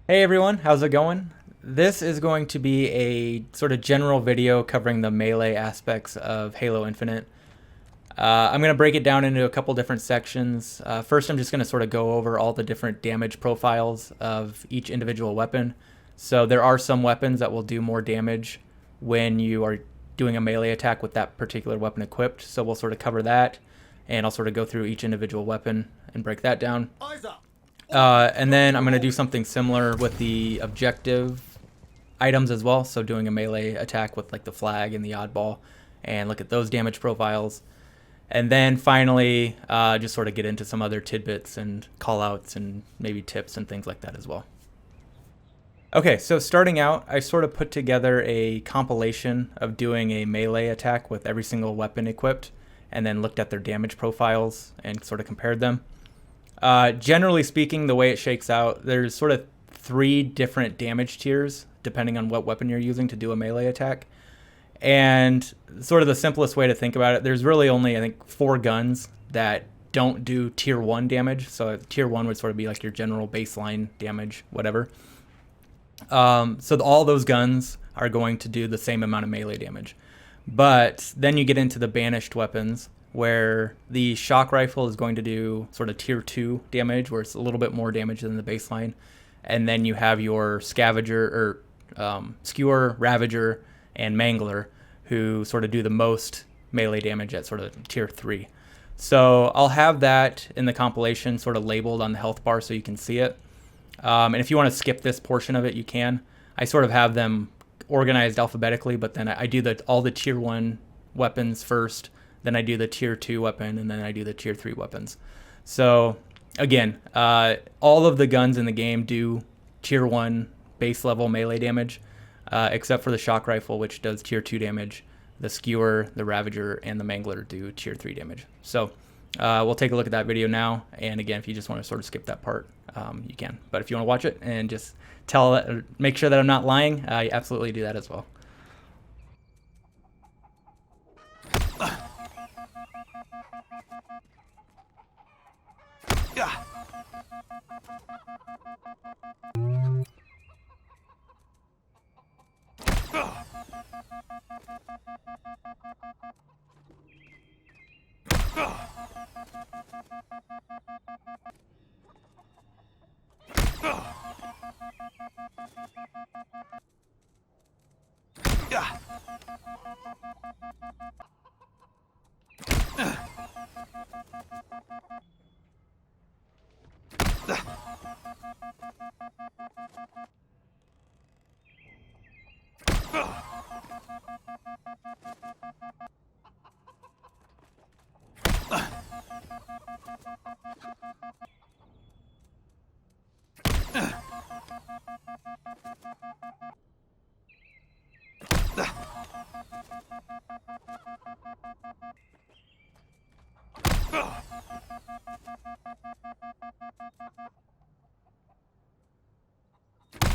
Hey everyone, how's it going? This is going to be a sort of general video covering the melee aspects of Halo Infinite. I'm going to break it down into a couple different sections. First, I'm just going to sort of go over all the different damage profiles of each individual weapon. So there are some weapons that will do more damage when you are doing a melee attack with that particular weapon equipped. So we'll sort of cover that, and I'll sort of go through each individual weapon and break that down. And then I'm going to do something similar with the objective items as well. So doing a melee attack with like the flag and the oddball and look at those damage profiles. And then finally, just sort of get into some other tidbits and call outs and maybe tips and things like that as well. Okay, so starting out, I sort of put together a compilation of doing a melee attack with every single weapon equipped and then looked at their damage profiles and sort of compared them. Generally speaking, the way it shakes out, there's sort of 3 different damage tiers depending on what weapon you're using to do a melee attack. And sort of the simplest way to think about it, there's really only, I think, 4 guns that don't do tier 1 damage. So tier 1 would sort of be like your general baseline damage, whatever. So all those guns are going to do the same amount of melee damage. But then you get into the banished weapons, where the shock rifle is going to do sort of tier 2 damage, where it's a little bit more damage than the baseline. And then you have your scavenger or skewer, ravager, and mangler, who sort of do the most melee damage at sort of tier 3. So I'll have that in the compilation sort of labeled on the health bar so you can see it. And if you want to skip this portion of it, you can. I sort of have them organized alphabetically, but then I do all the tier 1 weapons first, then I do the tier 2 weapon, and then I do the tier 3 weapons. So again, all of the guns in the game do tier 1 base level melee damage, except for the shock rifle, which does tier 2 damage. The skewer, the ravager, and the mangler do tier 3 damage. So we'll take a look at that video now. And again, if you just want to sort of skip that part, you can. But if you want to watch it and just make sure that I'm not lying, you absolutely do that as well.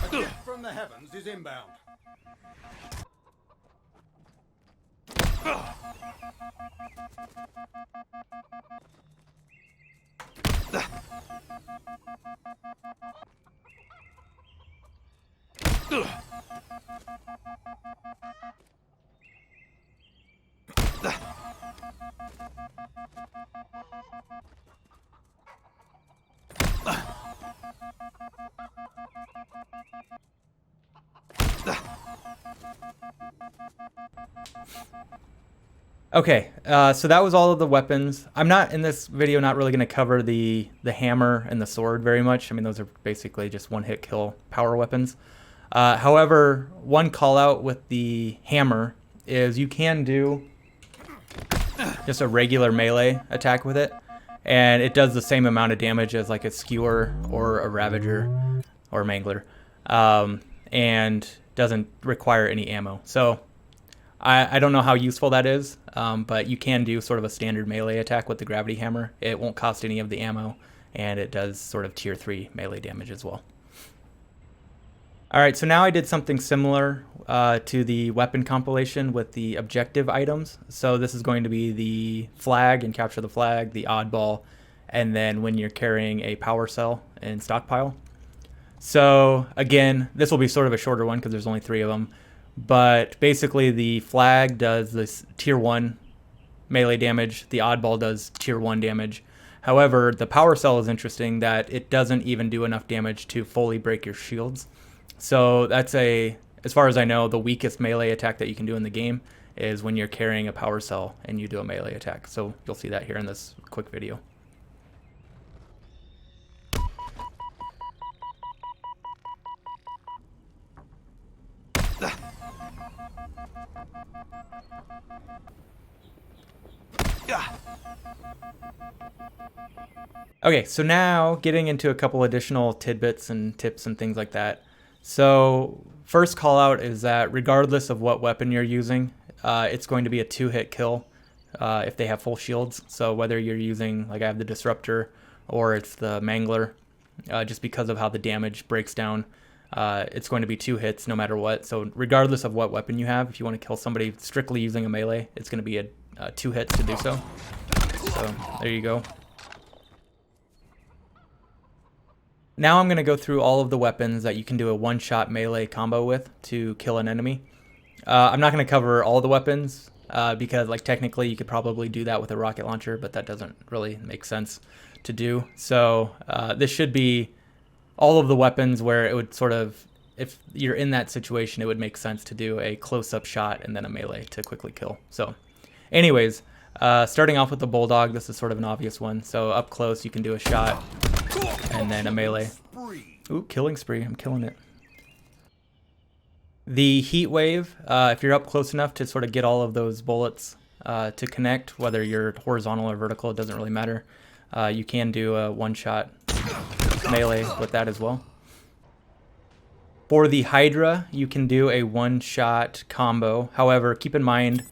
A gift from the heavens is inbound. Okay, so that was all of the weapons. I'm not in this video not really going to cover the hammer and the sword very much. I mean, those are basically just one-hit kill power weapons. However, one call out with the hammer is you can do just a regular melee attack with it, and it does the same amount of damage as like a skewer or a ravager or a mangler, and doesn't require any ammo. So I don't know how useful that is, but you can do sort of a standard melee attack with the gravity hammer. It won't cost any of the ammo, and it does sort of tier 3 melee damage as well. Alright, so now I did something similar to the weapon compilation with the objective items. So this is going to be the flag and capture the flag, the oddball, and then when you're carrying a power cell and stockpile. So again, this will be sort of a shorter one because there's only 3 of them. But basically the flag does this tier 1 melee damage. The oddball does tier 1 damage. However, the power cell is interesting that it doesn't even do enough damage to fully break your shields. So that's as far as I know, the weakest melee attack that you can do in the game is when you're carrying a power cell and you do a melee attack. So you'll see that here in this quick video. Okay, so now getting into a couple additional tidbits and tips and things like that. So first call out is that regardless of what weapon you're using, it's going to be a 2-hit kill if they have full shields. So whether you're using, like I have the Disruptor or it's the Mangler, just because of how the damage breaks down, it's going to be 2 hits no matter what. So regardless of what weapon you have, if you want to kill somebody strictly using a melee, it's going to be a 2 hits to do so. So there you go. Now I'm going to go through all of the weapons that you can do a one-shot melee combo with to kill an enemy. I'm not going to cover all the weapons because like technically you could probably do that with a rocket launcher, but that doesn't really make sense to do. So this should be all of the weapons where it would sort of, if you're in that situation, it would make sense to do a close-up shot and then a melee to quickly kill. So anyways, starting off with the Bulldog, this is sort of an obvious one. So up close you can do a shot and then a melee. Ooh, killing spree, I'm killing it. The Heat Wave, if you're up close enough to sort of get all of those bullets to connect, whether you're horizontal or vertical, it doesn't really matter. You can do a one-shot melee with that as well. For the Hydra, you can do a one-shot combo. However, keep in mind,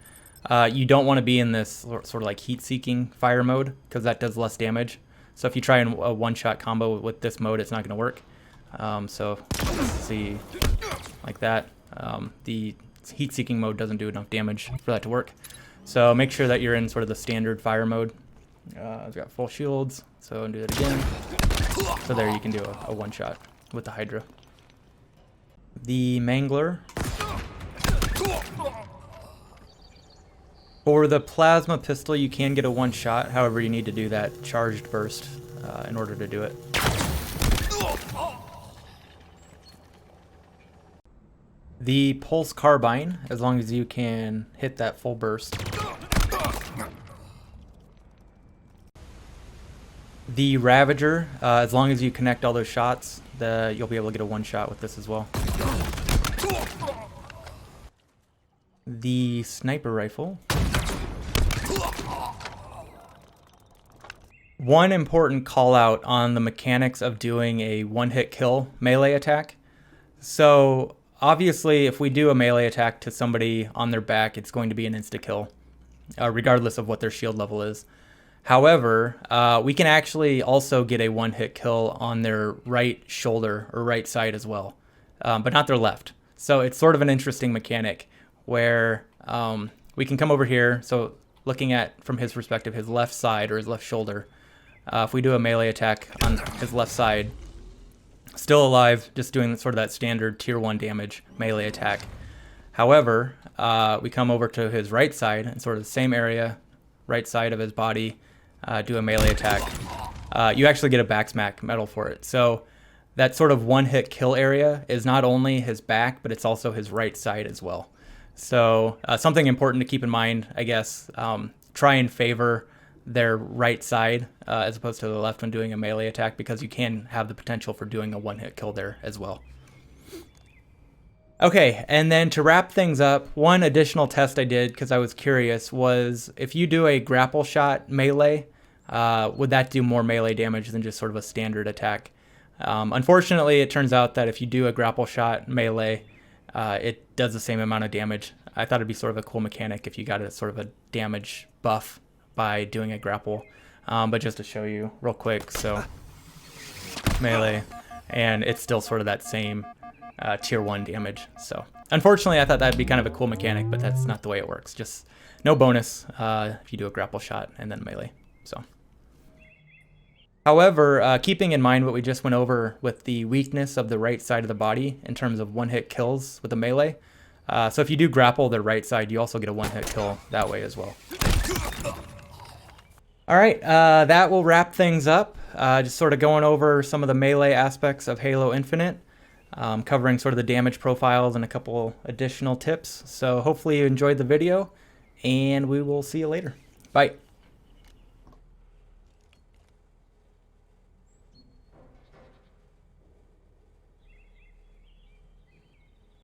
you don't want to be in this sort of like heat-seeking fire mode because that does less damage. So if you try a one-shot combo with this mode, it's not going to work. So let's see, like that. The heat-seeking mode doesn't do enough damage for that to work. So make sure that you're in sort of the standard fire mode. I've got full shields, so do that again. So there you can do a one-shot with the Hydra. The Mangler. For the plasma pistol, you can get a one-shot. However, you need to do that charged burst in order to do it. The pulse carbine, as long as you can hit that full burst. The Ravager, as long as you connect all those shots, you'll be able to get a one-shot with this as well. The sniper rifle. One important call out on the mechanics of doing a one-hit kill melee attack. So obviously if we do a melee attack to somebody on their back, it's going to be an insta-kill, regardless of what their shield level is. However, we can actually also get a one-hit kill on their right shoulder or right side as well, but not their left. So it's sort of an interesting mechanic where we can come over here. So looking at, from his perspective, his left side or his left shoulder, if we do a melee attack on his left side, still alive, just doing sort of that standard tier 1 damage melee attack. However, we come over to his right side and sort of the same area, right side of his body, do a melee attack. You actually get a backsmack medal for it. So that sort of one-hit kill area is not only his back, but it's also his right side as well. So something important to keep in mind, I guess, try and favor their right side as opposed to the left when doing a melee attack, because you can have the potential for doing a one-hit kill there as well. Okay, and then to wrap things up, one additional test I did because I was curious was if you do a grapple shot melee, would that do more melee damage than just sort of a standard attack? Unfortunately, it turns out that if you do a grapple shot melee, it does the same amount of damage. I thought it'd be sort of a cool mechanic if you got a sort of a damage buff by doing a grapple. But just to show you real quick, so melee, and it's still sort of that same tier 1 damage. So unfortunately, I thought that'd be kind of a cool mechanic, but that's not the way it works. Just no bonus if you do a grapple shot and then melee. So However, keeping in mind what we just went over with the weakness of the right side of the body in terms of one-hit kills with the melee, so if you do grapple the right side, you also get a one-hit kill that way as well. All right, that will wrap things up. Just sort of going over some of the melee aspects of Halo Infinite, covering sort of the damage profiles and a couple additional tips. So hopefully you enjoyed the video, and we will see you later. Bye.